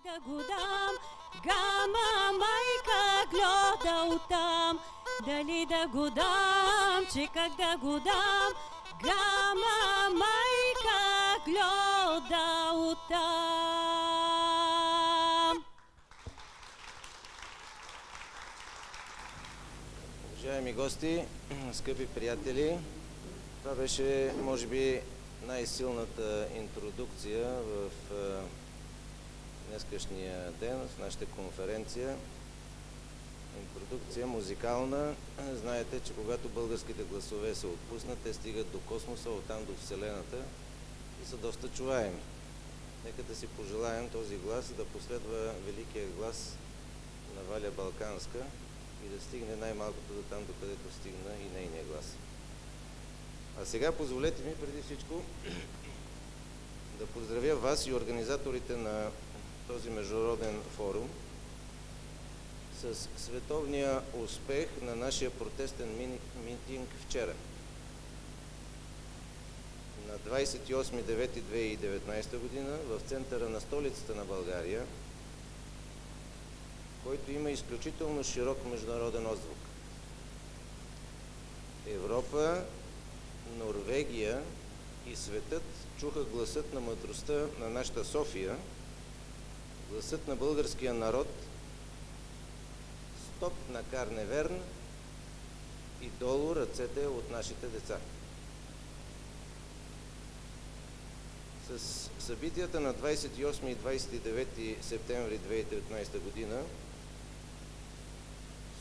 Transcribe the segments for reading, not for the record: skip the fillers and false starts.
как да го дам, гама майка гледа оттам. Дали да го дам, че как да го дам, гама майка гледа оттам. Уважаеми гости, скъпи приятели, това беше, може би, най-силната интродукция в днескашния ден, в нашата конференция. Интродукция музикална. Знаете, че когато българските гласове се отпуснат, те стигат до космоса, оттам до Вселената и са доста чуваеми. Нека да си пожелаем този глас да последва великия глас на Валя Балканска и да стигне най-малкото до там, докъдето стигна и нейния глас. А сега позволете ми преди всичко да поздравя вас и организаторите на този международен форум с световния успех на нашия протестен митинг вчера. На 28.09.2019 година в центъра на столицата на България, който има изключително широк международен отзвук. Европа, Норвегия и светът чуха гласът на мъдростта на нашата София, гласът на българския народ, стоп на Карневерн и долу ръцете от нашите деца. С събитията на 28 и 29 септември 2019 година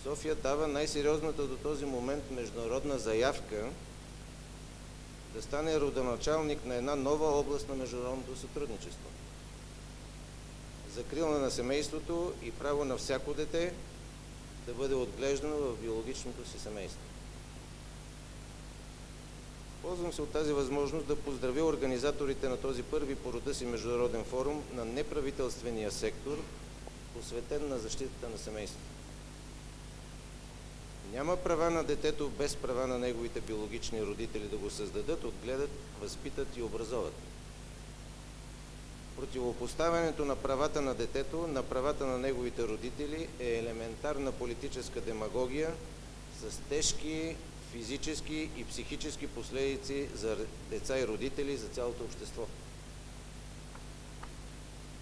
София дава най-сериозната до този момент международна заявка да стане родоначалник на една нова област на международното сътрудничество. Закрила на семейството и право на всяко дете да бъде отглеждано в биологичното си семейство. Ползвам се от тази възможност да поздравя организаторите на този първи по рода си международен форум на неправителствения сектор, посветен на защитата на семейството. Няма права на детето без права на неговите биологични родители да го създадат, отгледат, възпитат и образоват. Противопоставянето на правата на детето на правата на неговите родители е елементарна политическа демагогия с тежки физически и психически последици за деца и родители, за цялото общество.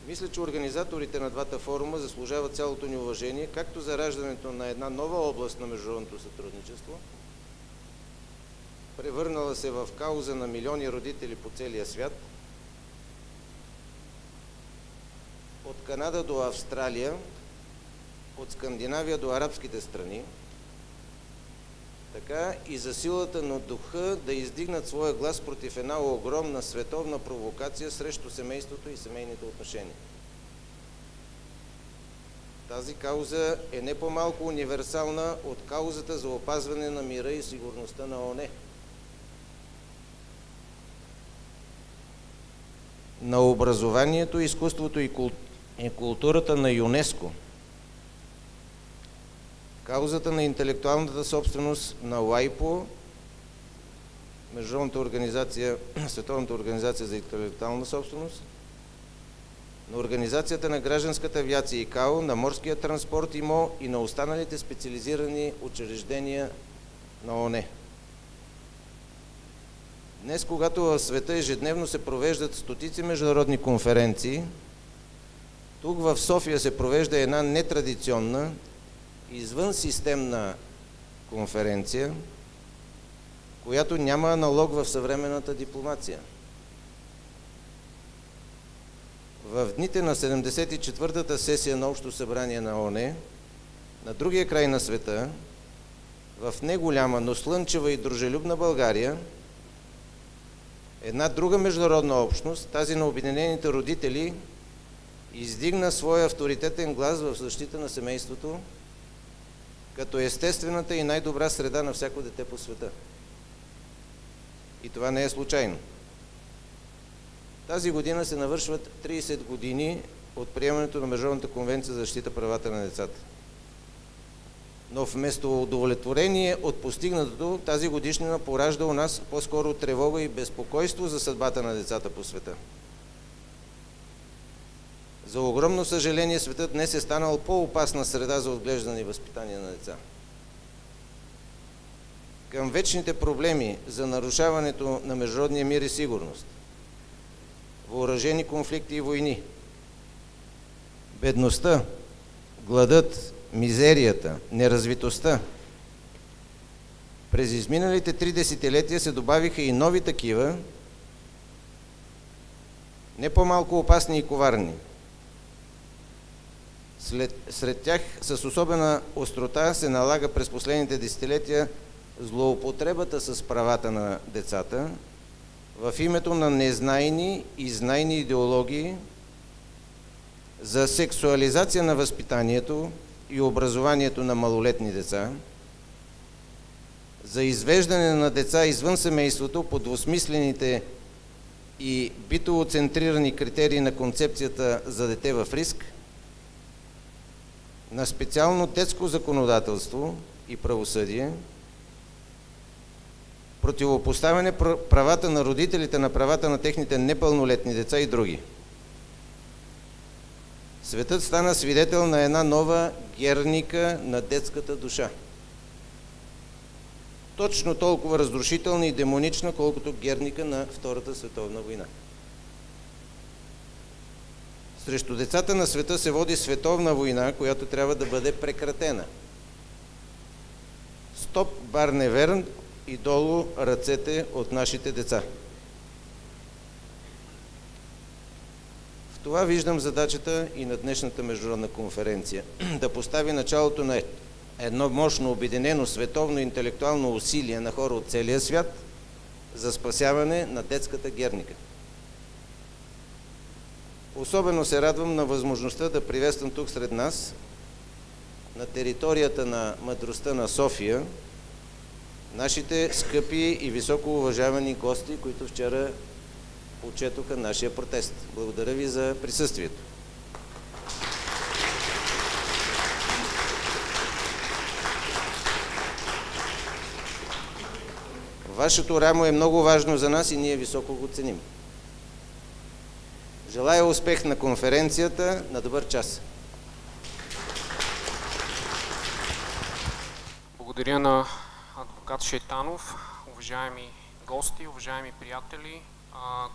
Мисля, че организаторите на двата форума заслужават цялото ни уважение, както за раждането на една нова област на международното сътрудничество, превърнала се в кауза на милиони родители по целия свят, от Канада до Австралия, от Скандинавия до арабските страни, така и за силата на духа да издигнат своя глас против една огромна световна провокация срещу семейството и семейните отношения. Тази кауза е не по-малко универсална от каузата за опазване на мира и сигурността на ООН. На образованието, изкуството и културата на ЮНЕСКО, каузата на интелектуалната собственост на УАЙПО, Световната организация за интелектуална собственост, на Организацията на гражданската авиация ИКАО, на морския транспорт ИМО и на останалите специализирани учреждения на ООН. Днес, когато в света ежедневно се провеждат стотици международни конференции, тук в София се провежда една нетрадиционна, извън системна конференция, която няма аналог в съвременната дипломация. В дните на 74-та сесия на Общо събрание на ООН, на другия край на света, в неголяма, но слънчева и дружелюбна България, една друга международна общност, тази на Обединените родители, издигна своя авторитетен глас в защита на семейството, като естествената и най-добра среда на всяко дете по света. И това не е случайно. Тази година се навършват 30 години от приемането на Международната конвенция за защита правата на децата. Но вместо удовлетворение от постигнатото, тази годишнина поражда у нас по-скоро тревога и безпокойство за съдбата на децата по света. За огромно съжаление, светът днес е станал по-опасна среда за отглеждане и възпитание на деца. Към вечните проблеми за нарушаването на международния мир и сигурност, въоръжени конфликти и войни, бедността, гладът, мизерията, неразвитостта, през изминалите 3 десетилетия се добавиха и нови такива, не по-малко опасни и коварни. Сред тях с особена острота се налага през последните десетилетия злоупотребата с правата на децата в името на незнайни и знайни идеологии за сексуализация на възпитанието и образованието на малолетни деца, за извеждане на деца извън семейството по двусмислените и битово-центрирани критерии на концепцията за дете в риск, на специално детско законодателство и правосъдие, противопоставяне правата на родителите на правата на техните непълнолетни деца и други. Светът стана свидетел на една нова Герника на детската душа. Точно толкова разрушителна и демонична, колкото Герника на Втората световна война. Срещу децата на света се води световна война, която трябва да бъде прекратена. Стоп, Барневерн, и долу ръцете от нашите деца. В това виждам задачата и на днешната международна конференция – да постави началото на едно мощно обединено световно интелектуално усилие на хора от целия свят за спасяване на детската Герника. Особено се радвам на възможността да приветствам тук сред нас, на територията на мъдростта на София, нашите скъпи и високо уважавани гости, които вчера отчетоха нашия протест. Благодаря ви за присъствието. Вашето рамо е много важно за нас и ние високо го ценим. Желая успех на конференцията, на добър час! Благодаря на адвокат Шейтанов, уважаеми гости, уважаеми приятели,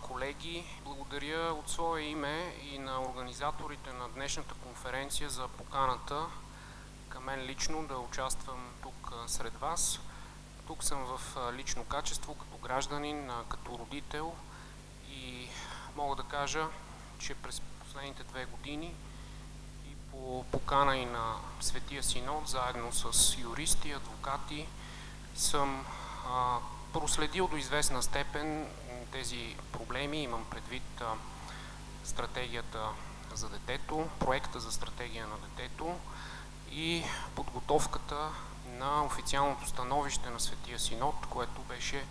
колеги. Благодаря от свое име и на организаторите на днешната конференция за поканата към мен лично да участвам тук сред вас. Тук съм в лично качество, като гражданин, като родител и мога да кажа, че през последните 2 години и по покана и на Светия Синод, заедно с юристи, адвокати, съм проследил до известна степен тези проблеми. Имам предвид стратегията за детето, проекта за стратегия на детето и подготовката на официалното становище на Светия Синод, което беше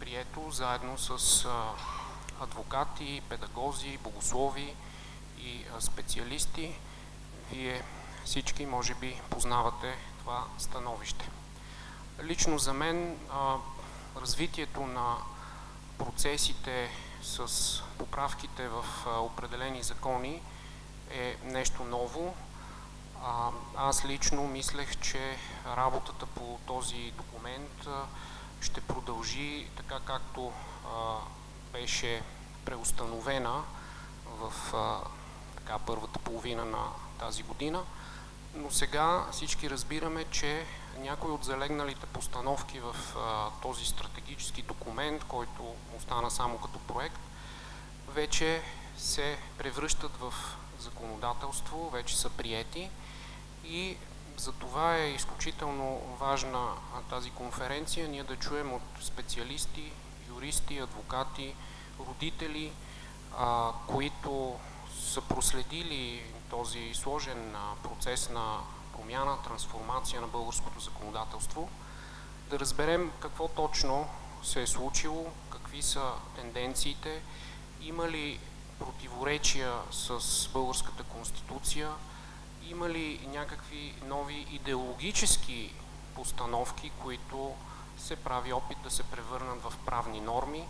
прието заедно с адвокати, педагози, богослови и специалисти. Вие всички може би познавате това становище. Лично за мен развитието на процесите с поправките в определени закони е нещо ново. Аз лично мислех, че работата по този документ ще продължи така, както беше преустановена в първата половина на тази година. Но сега всички разбираме, че някои от залегналите постановки в този стратегически документ, който остана само като проект, вече се превръщат в законодателство, вече са приети и за това е изключително важна тази конференция, ние да чуем от специалисти, юристи, адвокати, родители, които са проследили този сложен процес на промяна, трансформация на българското законодателство, да разберем какво точно се е случило, какви са тенденциите, има ли противоречия с българската конституция, има ли някакви нови идеологически постановки, които се прави опит да се превърнат в правни норми,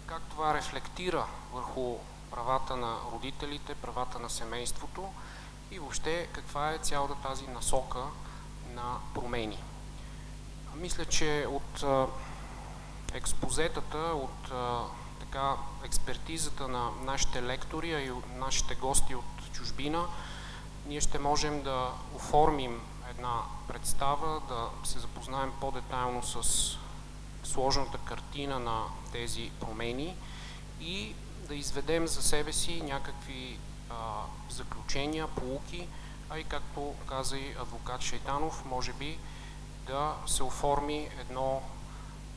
как това рефлектира върху правата на родителите, правата на семейството и въобще каква е цялата тази насока на промени. Мисля, че от експозетата, от експертизата на нашите лектори, а и от нашите гости от чужбина, ние ще можем да оформим една представа, да се запознаем по-детайлно с сложната картина на тези промени и да изведем за себе си някакви заключения, поуки, а и както каза и адвокат Шайтанов, може би да се оформи едно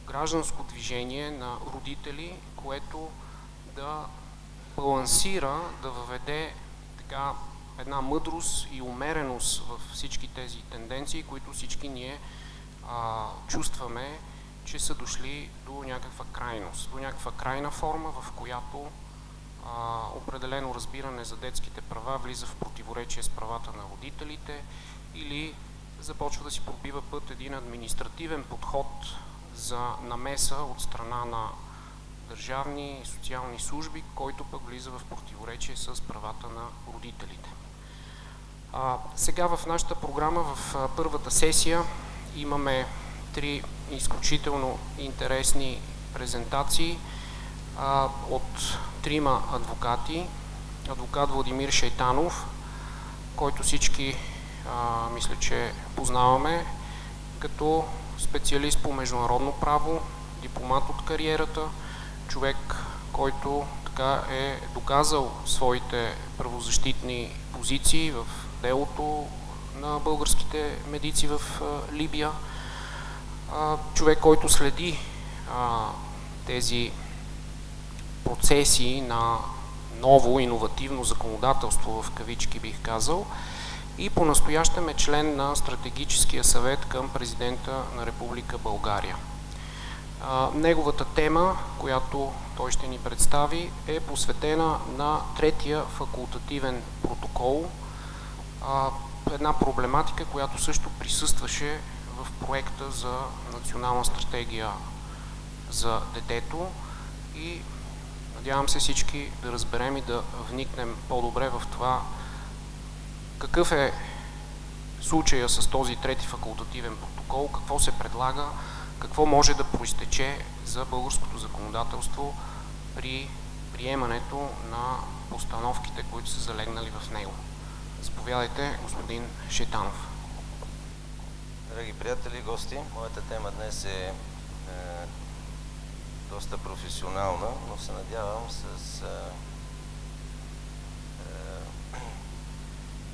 гражданско движение на родители, което да балансира, да въведе така една мъдрост и умереност във всички тези тенденции, които всички ние чувстваме, че са дошли до някаква крайност, до някаква крайна форма, в която определено разбиране за детските права влиза в противоречие с правата на родителите или започва да си пробива път един административен подход за намеса от страна на държавни и социални служби, който пък влиза в противоречие с правата на родителите. Сега в нашата програма, в първата сесия, имаме 3 изключително интересни презентации от 3 адвокати. Адвокат Владимир Шайтанов, който всички мисля, че познаваме като специалист по международно право, дипломат от кариерата, човек, който така е доказал своите правозащитни позиции в делото на българските медици в Либия, човек, който следи тези процеси на ново, иновативно законодателство, в кавички бих казал, и по-настоящем е член на Стратегическия съвет към президента на Република България. Неговата тема, която той ще ни представи, е посветена на 3-я факултативен протокол, една проблематика, която също присъстваше в проекта за национална стратегия за детето и надявам се всички да разберем и да вникнем по-добре в това какъв е случая с този 3-ти факултативен протокол, какво се предлага, какво може да проистече за българското законодателство при приемането на постановките, които са залегнали в него. Заповядайте, господин Шайтанов. Драги приятели и гости, моята тема днес е доста професионална, но се надявам с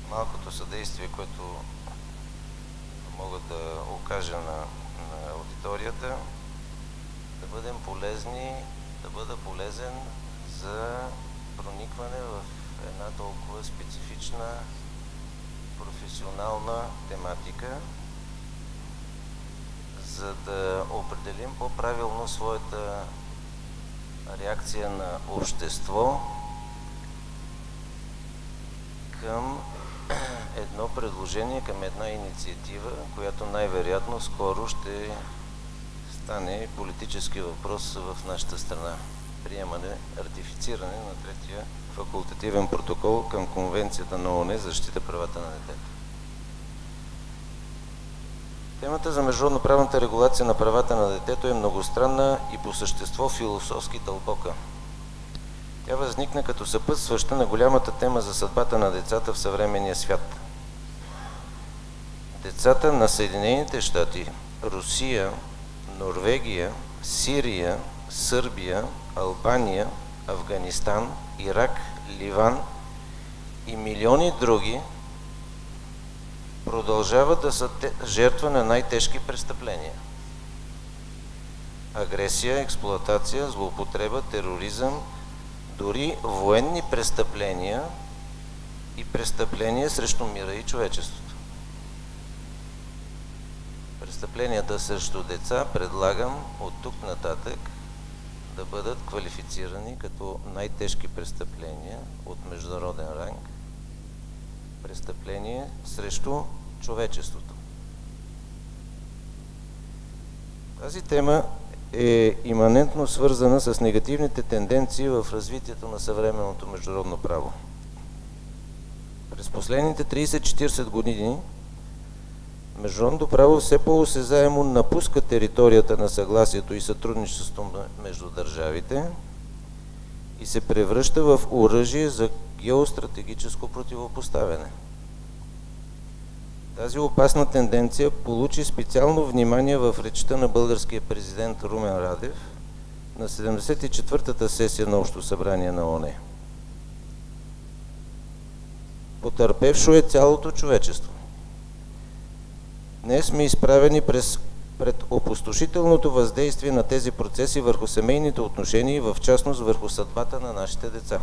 малкото съдействие, което мога да окажа на аудиторията, да бъдем полезни, да бъда полезен за проникване в една толкова специфична професионална тематика, за да определим по-правилно своята реакция на общество към едно предложение, към една инициатива, която най-вероятно скоро ще стане политически въпрос в нашата страна. Приемане, ратифициране на 3-я факултативен протокол към Конвенцията на ООН за защита правата на детето. Темата за международно-правната регулация на правата на детето е многостранна и по същество философски дълбока. Тя възникна като съпътстваща на голямата тема за съдбата на децата в съвременния свят. Децата на Съединените щати, Русия, Норвегия, Сирия, Сърбия, Албания, Афганистан, Ирак, Ливан и милиони други продължават да са жертва на най-тежки престъпления. Агресия, експлоатация, злоупотреба, тероризъм, дори военни престъпления и престъпления срещу мира и човечеството. Престъпленията срещу деца предлагам от тук нататък да бъдат квалифицирани като най-тежки престъпления от международен ранг, престъпление срещу човечеството. Тази тема е иманентно свързана с негативните тенденции в развитието на съвременното международно право. През последните 30-40 години международното право все по-осезаемо напуска територията на съгласието и сътрудничеството между държавите и се превръща в оръжие за геостратегическо противопоставяне. Тази опасна тенденция получи специално внимание в речта на българския президент Румен Радев на 74-та сесия на Общо събрание на ООН. Потърпевшо е цялото човечество. Днес сме изправени пред опустошителното въздействие на тези процеси върху семейните отношения и в частност върху съдбата на нашите деца.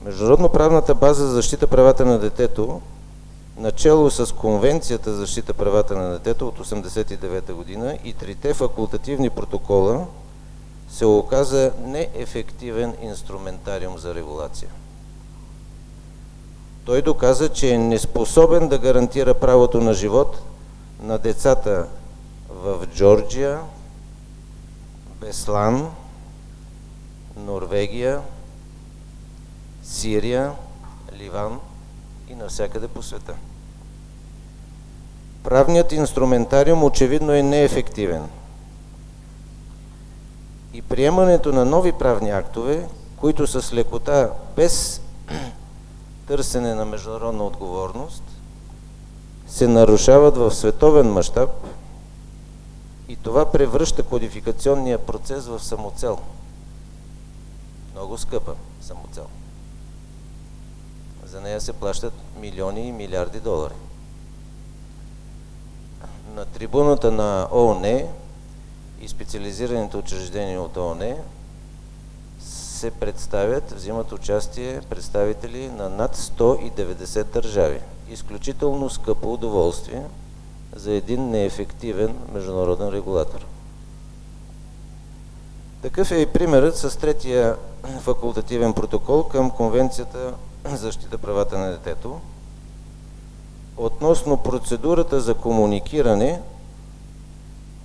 Международно-правната база за защита правата на детето, начело с Конвенцията за защита правата на детето от 1989 година и 3-те факултативни протокола, се оказа неефективен инструментариум за регулация. Той доказа, че е неспособен да гарантира правото на живот на децата в Джорджия, Беслан, Норвегия, Сирия, Ливан и навсякъде по света. Правният инструментариум очевидно е неефективен. И приемането на нови правни актове, които с лекота, без търсене на международна отговорност, се нарушават в световен мащаб и това превръща кодификационния процес в самоцел. Много скъпа самоцел. За нея се плащат милиони и милиарди долари. На трибуната на ООН и специализираните учреждения от ООН се представят, взимат участие представители на над 190 държави. Изключително скъпо удоволствие за един неефективен международен регулатор. Такъв е и примерът с 3-тия факултативен протокол към Конвенцията за защита правата на детето относно процедурата за комуникиране,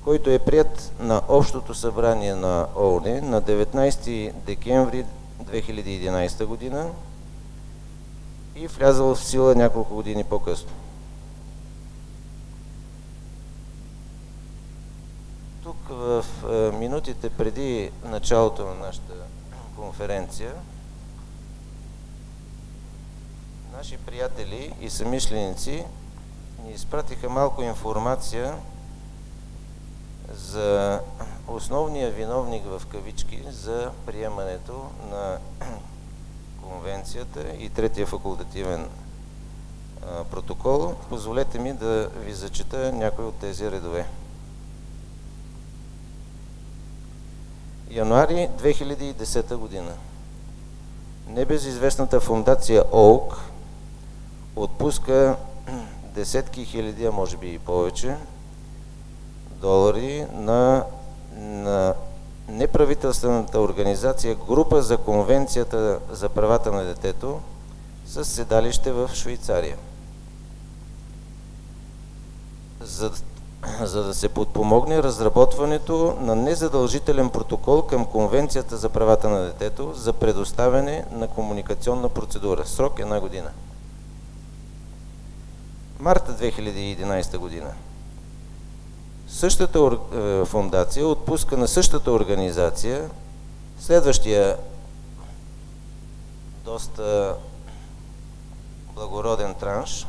който е приет на Общото събрание на ООН на 19 декември 2011 година и влязъл в сила няколко години по-късно. Тук в минутите преди началото на нашата конференция наши приятели и съмишленици ни изпратиха малко информация за основния виновник в кавички за приемането на Конвенцията и 3-тия факултативен протокол. Позволете ми да ви зачита някои от тези редове. Януари 2010 година. Небезизвестната фондация ОУК отпуска десетки хиляди, а може би и повече, долари на неправителствената организация Група за Конвенцията за правата на детето с седалище в Швейцария. За да се подпомогне разработването на незадължителен протокол към Конвенцията за правата на детето за предоставяне на комуникационна процедура. Срок 1 година. Марта 2011 година. Същата фондация отпуска на същата организация следващия доста благороден транш,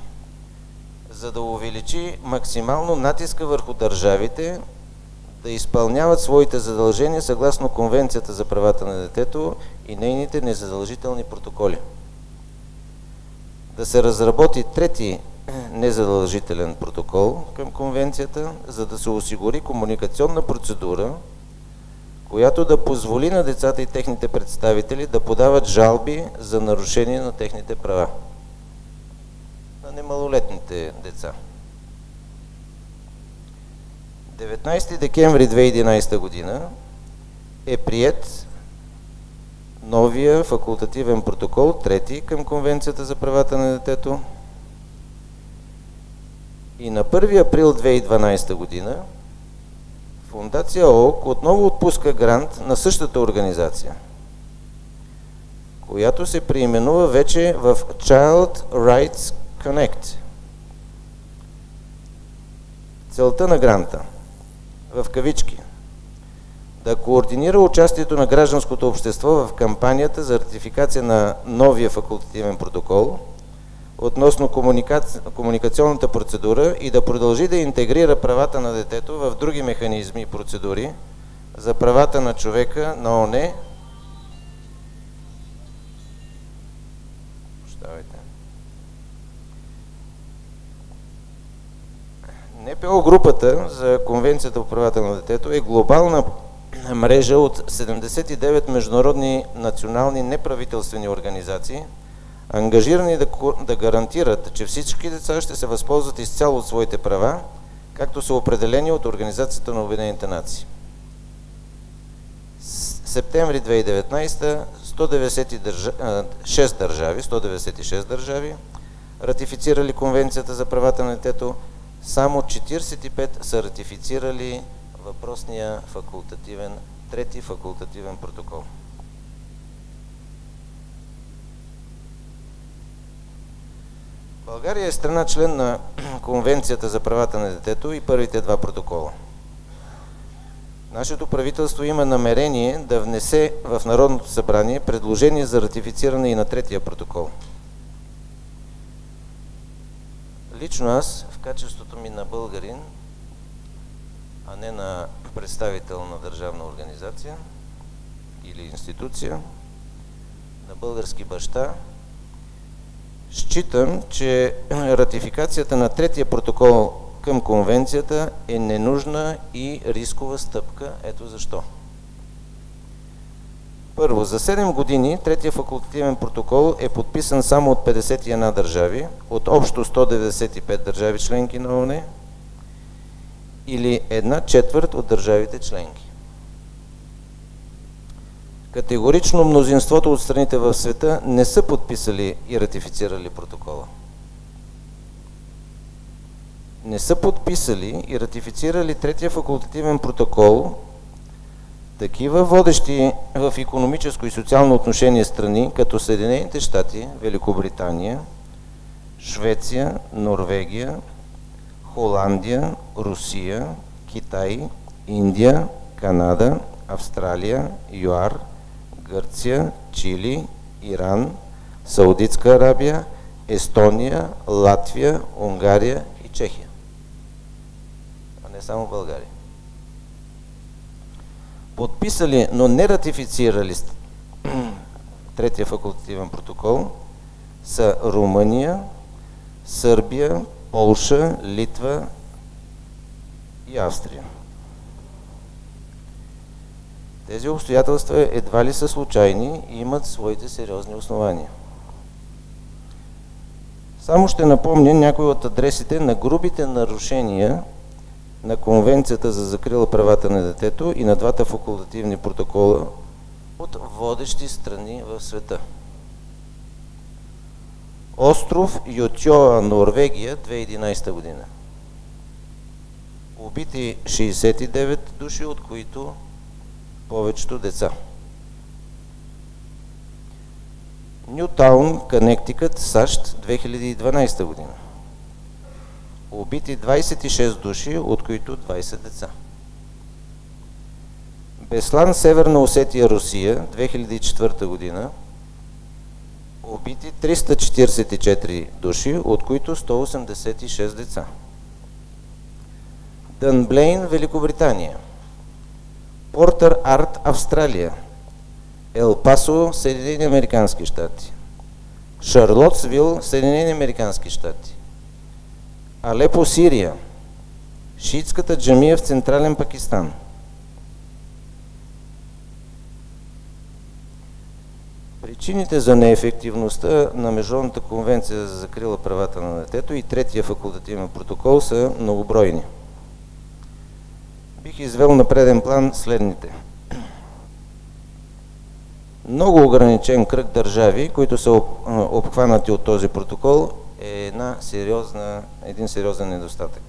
за да увеличи максимално натиска върху държавите да изпълняват своите задължения съгласно Конвенцията за правата на детето и нейните незадължителни протоколи. Да се разработи 3-ти незадължителен протокол към Конвенцията, за да се осигури комуникационна процедура, която да позволи на децата и техните представители да подават жалби за нарушение на техните права. На немалолетните деца. 19 декември 2011 година е приет новия факултативен протокол, 3-ти към Конвенцията за правата на детето. И на 1 април 2012 година Фондация ООК отново отпуска грант на същата организация, която се преименува вече в Child Rights Connect. Целта на гранта, в кавички, да координира участието на гражданското общество в кампанията за ратификация на новия факултативен протокол относно комуникационната процедура и да продължи да интегрира правата на детето в други механизми и процедури за правата на човека на ООН. НПО групата за Конвенцията по правата на детето е глобална мрежа от 79 международни национални неправителствени организации, ангажирани да гарантират, че всички деца ще се възползват изцяло от своите права, както са определени от Организацията на Обединените нации. Септември 2019 196 държави ратифицирали Конвенцията за правата на детето, само 45 са ратифицирали въпросния трети факултативен протокол. България е страна член на Конвенцията за правата на детето и първите два протокола. Нашето правителство има намерение да внесе в Народното събрание предложение за ратифициране и на третия протокол. Лично аз, в качеството ми на българин, а не на представител на държавна организация или институция, на български баща, считам, че ратификацията на третия протокол към конвенцията е ненужна и рискова стъпка. Ето защо. Първо, за 7 години третия факултативен протокол е подписан само от 51 държави, от общо 195 държави членки на ООН, или 1/4 от държавите членки. Категорично мнозинството от страните в света не са подписали и ратифицирали протокола. Не са подписали и ратифицирали третия факултативен протокол такива водещи в икономическо и социално отношение страни, като Съединените щати, Великобритания, Швеция, Норвегия, Холандия, Русия, Китай, Индия, Канада, Австралия, ЮАР, Гърция, Чили, Иран, Саудитска Арабия, Естония, Латвия, Унгария и Чехия. А не само България. Подписали, но не ратифицирали третия факултативен протокол са Румъния, Сърбия, Полша, Литва и Австрия. Тези обстоятелства едва ли са случайни и имат своите сериозни основания. Само ще напомня някои от адресите на грубите нарушения на Конвенцията за закрила правата на детето и на двата факултативни протокола от водещи страни в света. Остров Ютьоа, Норвегия, 2011 година. Убити 69 души, от които повечето деца. Нютаун, Конектикът, САЩ, 2012 година. Убити 26 души, от които 20 деца. Беслан, Северна Осетия, Русия, 2004 година. Убити 344 души, от които 186 деца. Дънблейн, Великобритания. Портър Арт, Австралия. Ел Пасо, Съединени американски щати. Шарлотсвил, Съединени американски щати. Алепо, Сирия. Шиитската джамия в Централен Пакистан. Причините за неефективността на Международната конвенция за закрила правата на детето и третия факултативен протокол са многобройни. Бих извел на преден план следните. Много ограничен кръг държави, които са обхванати от този протокол, е един сериозен недостатък.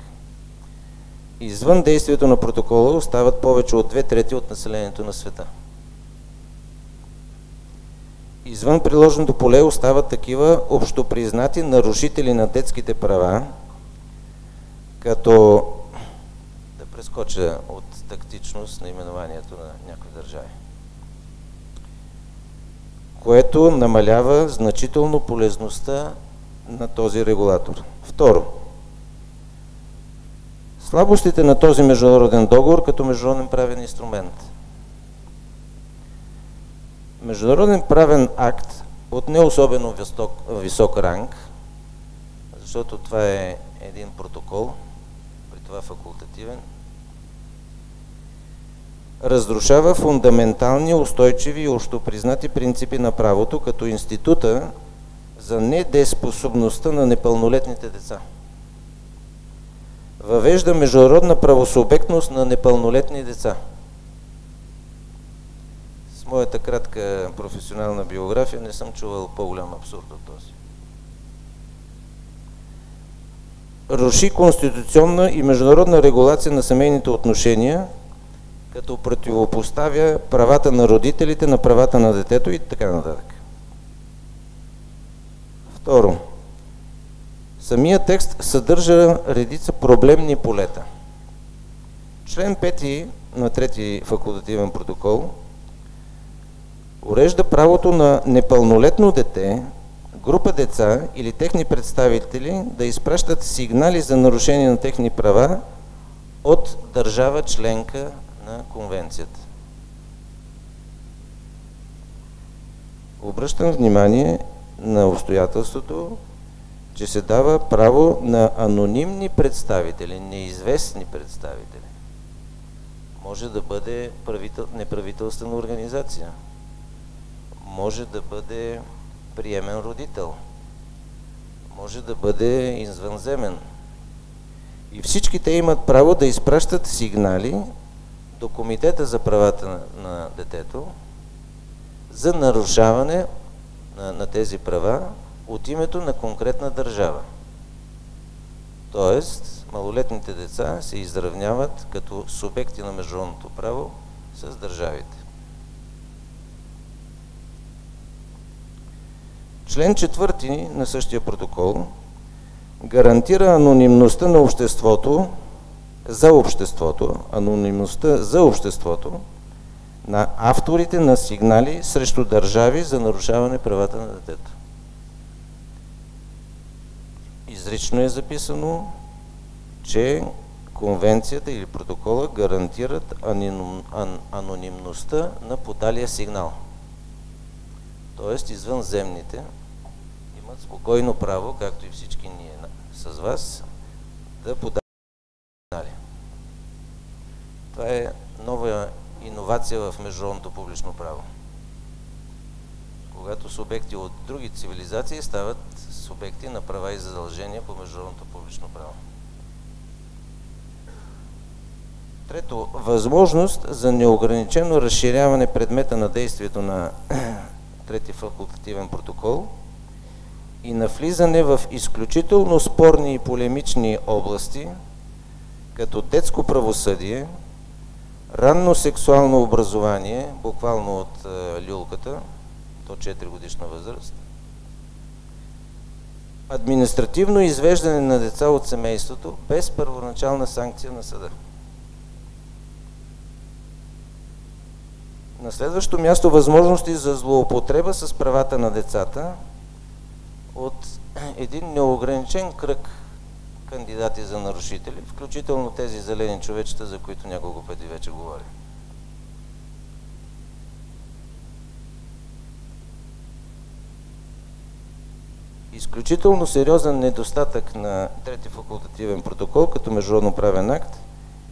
Извън действието на протокола остават повече от 2/3 от населението на света. Извън приложното поле остават такива общопризнати нарушители на детските права, като да прескоча от тактичност на именованието на някои държави, което намалява значително полезността на този регулатор. Второ, слабостите на този международен договор като международен правен инструмент. Международен правен акт от не особено висок ранг, защото това е един протокол, при това факултативен, разрушава фундаментални, устойчиви и общопризнати принципи на правото, като института за недееспособността на непълнолетните деца. Въвежда международна правосубектност на непълнолетни деца. С моята кратка професионална биография не съм чувал по-голям абсурд от този. Руши конституционна и международна регулация на семейните отношения, като противопоставя правата на родителите на правата на детето и така нататък. Второ, самият текст съдържа редица проблемни полета. Член 5 на трети факултативен протокол урежда правото на непълнолетно дете, група деца или техни представители да изпращат сигнали за нарушение на техни права от държава членка на конвенцията. Обръщам внимание на обстоятелството, че се дава право на анонимни представители, неизвестни представители. Може да бъде неправителствена организация, може да бъде приемен родител, може да бъде извънземен. И всички те имат право да изпращат сигнали до Комитета за правата на детето за нарушаване на тези права от името на конкретна държава. Тоест, малолетните деца се изравняват като субекти на международното право с държавите. Член 4 на същия протокол гарантира анонимността на обществото, анонимността за обществото на авторите на сигнали срещу държави за нарушаване правата на детето. Изрично е записано, че конвенцията или протокола гарантират анонимността на подалия сигнал. Тоест, извънземните имат спокойно право, както и всички ние с вас, да подават сигнали. Това е нова иновация в международното публично право. Когато субекти от други цивилизации стават субекти на права и задължения по международното публично право. Трето, възможност за неограничено разширяване предмета на действието на трети факултативен протокол и навлизане в изключително спорни и полемични области, като детско правосъдие, ранно сексуално образование, буквално от люлката, до 4 годишна възраст, административно извеждане на деца от семейството без първоначална санкция на съда. На следващо място, възможности за злоупотреба с правата на децата от един неограничен кръг кандидати за нарушители, включително тези зелени човечета, за които няколко пъти вече говоря. Изключително сериозен недостатък на трети факултативен протокол като международно правен акт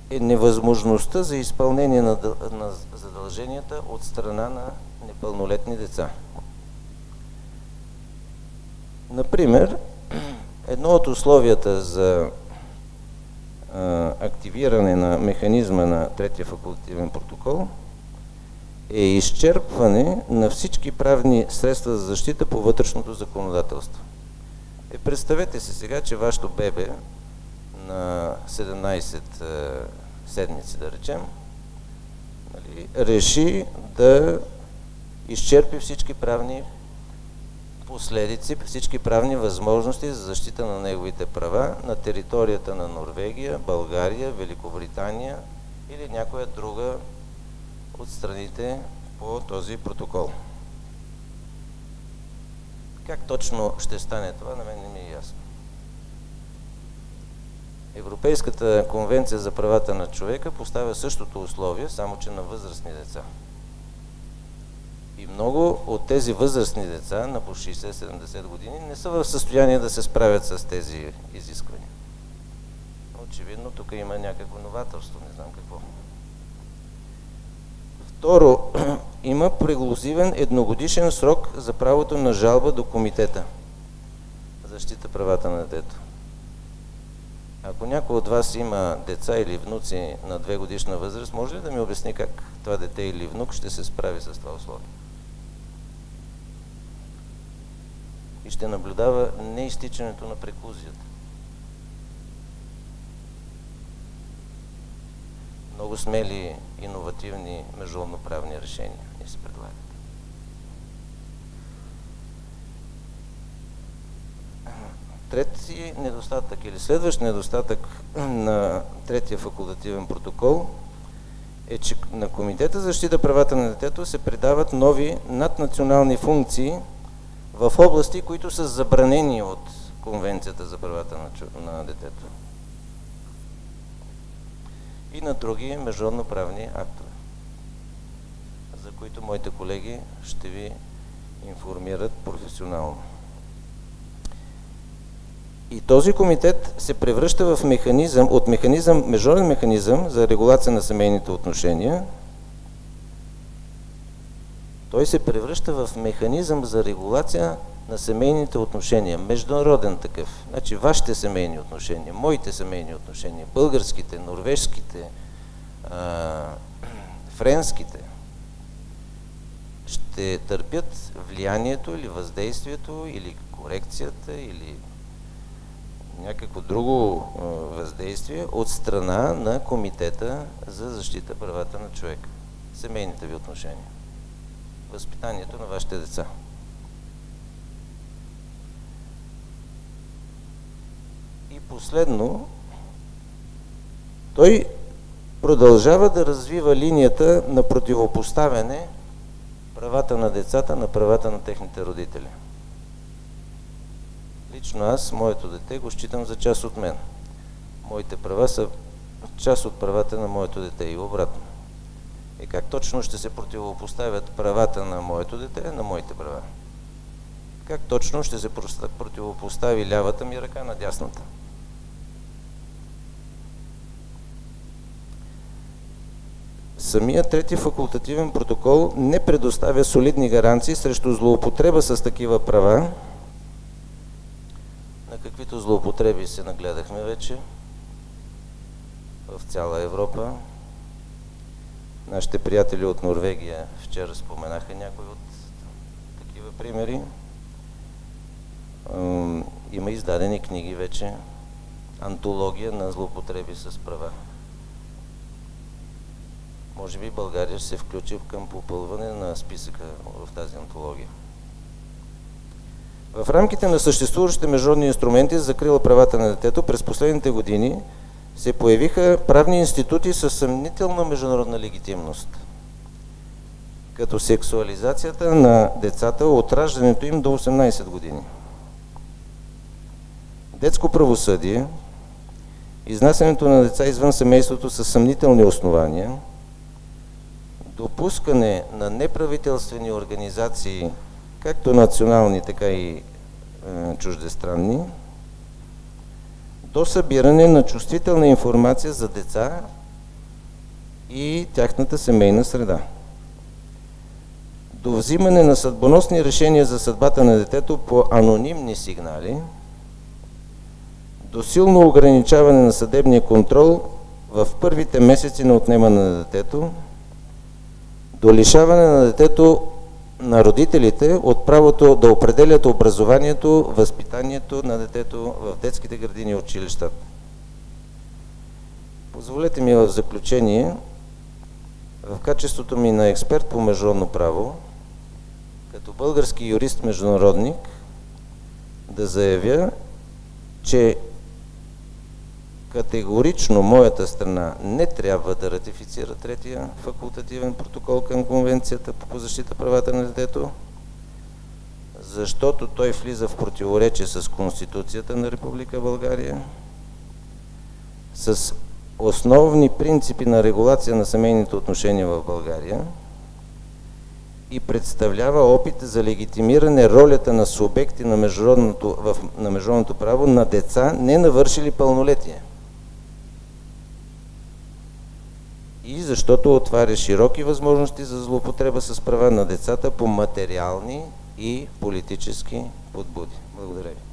е невъзможността за изпълнение на задълженията от страна на непълнолетни деца. Например, едно от условията за активиране на механизма на третия факултативен протокол е изчерпване на всички правни средства за защита по вътрешното законодателство. Представете си сега, че вашето бебе на 17 седмици, да речем, нали, реши да изчерпи всички правни последици, всички правни възможности за защита на неговите права на територията на Норвегия, България, Великобритания или някоя друга от страните по този протокол. Как точно ще стане това, на мен не ми е ясно. Европейската конвенция за правата на човека поставя същото условие, само че на възрастни деца. И много от тези възрастни деца на по 60-70 години не са в състояние да се справят с тези изисквания. Очевидно, тук има някакво новаторство, не знам какво. Второ, има преклузивен едногодишен срок за правото на жалба до Комитета за защита правата на детето. Ако някой от вас има деца или внуци на 2-годишна възраст, може ли да ми обясни как това дете или внук ще се справи с това условие? И ще наблюдава неизтичането на преклузията. Много смели, иновативни международноправни решения ни се предлагат. Трети недостатък или следващ недостатък на третия факултативен протокол е, че на Комитета за защита правата на детето се придават нови наднационални функции в области, които са забранени от Конвенцията за правата на детето и на други международноправни актове, за които моите колеги ще ви информират професионално. И този комитет се превръща в международен механизъм за регулация на семейните отношения. Той се превръща в механизъм за регулация на семейните отношения, международен такъв. Значи вашите семейни отношения, моите семейни отношения, българските, норвежските, френските, ще търпят влиянието или въздействието или корекцията или някакво друго въздействие от страна на Комитета за защита правата на човека. Семейните ви отношения. Възпитанието на вашите деца. И последно, той продължава да развива линията на противопоставяне правата на децата на правата на техните родители. Лично аз, моето дете, го считам за част от мен. Моите права са част от правата на моето дете и обратно. И как точно ще се противопоставят правата на моето дете на моите права? Как точно ще се противопостави лявата ми ръка на дясната? Самият трети факултативен протокол не предоставя солидни гаранции срещу злоупотреба с такива права, на каквито злоупотреби се нагледахме вече в цяла Европа. Нашите приятели от Норвегия вчера споменаха някои от такива примери. Има издадени книги вече, антология на злоупотреби с права. Може би България ще се включи към попълване на списъка в тази антология. В рамките на съществуващите международни инструменти за закрила правата на детето през последните години се появиха правни институти със съмнителна международна легитимност, като сексуализацията на децата от раждането им до 18 години, детско правосъдие, изнасянето на деца извън семейството със съмнителни основания, допускане на неправителствени организации, както национални, така и чуждестранни, до събиране на чувствителна информация за деца и тяхната семейна среда, до взимане на съдбоносни решения за съдбата на детето по анонимни сигнали, до силно ограничаване на съдебния контрол в първите месеци на отнемане на детето, до лишаване на детето на родителите от правото да определят образованието, възпитанието на детето в детските градини и училищата. Позволете ми в заключение, в качеството ми на експерт по международно право, като български юрист-международник, да заявя, че категорично моята страна не трябва да ратифицира третия факултативен протокол към Конвенцията по защита правата на детето, защото той влиза в противоречие с Конституцията на Република България, с основни принципи на регулация на семейните отношения в България и представлява опит за легитимиране ролята на субекти на международното право на деца, не навършили пълнолетие. И защото отваря широки възможности за злоупотреба с права на децата по материални и политически подбуди. Благодаря ви.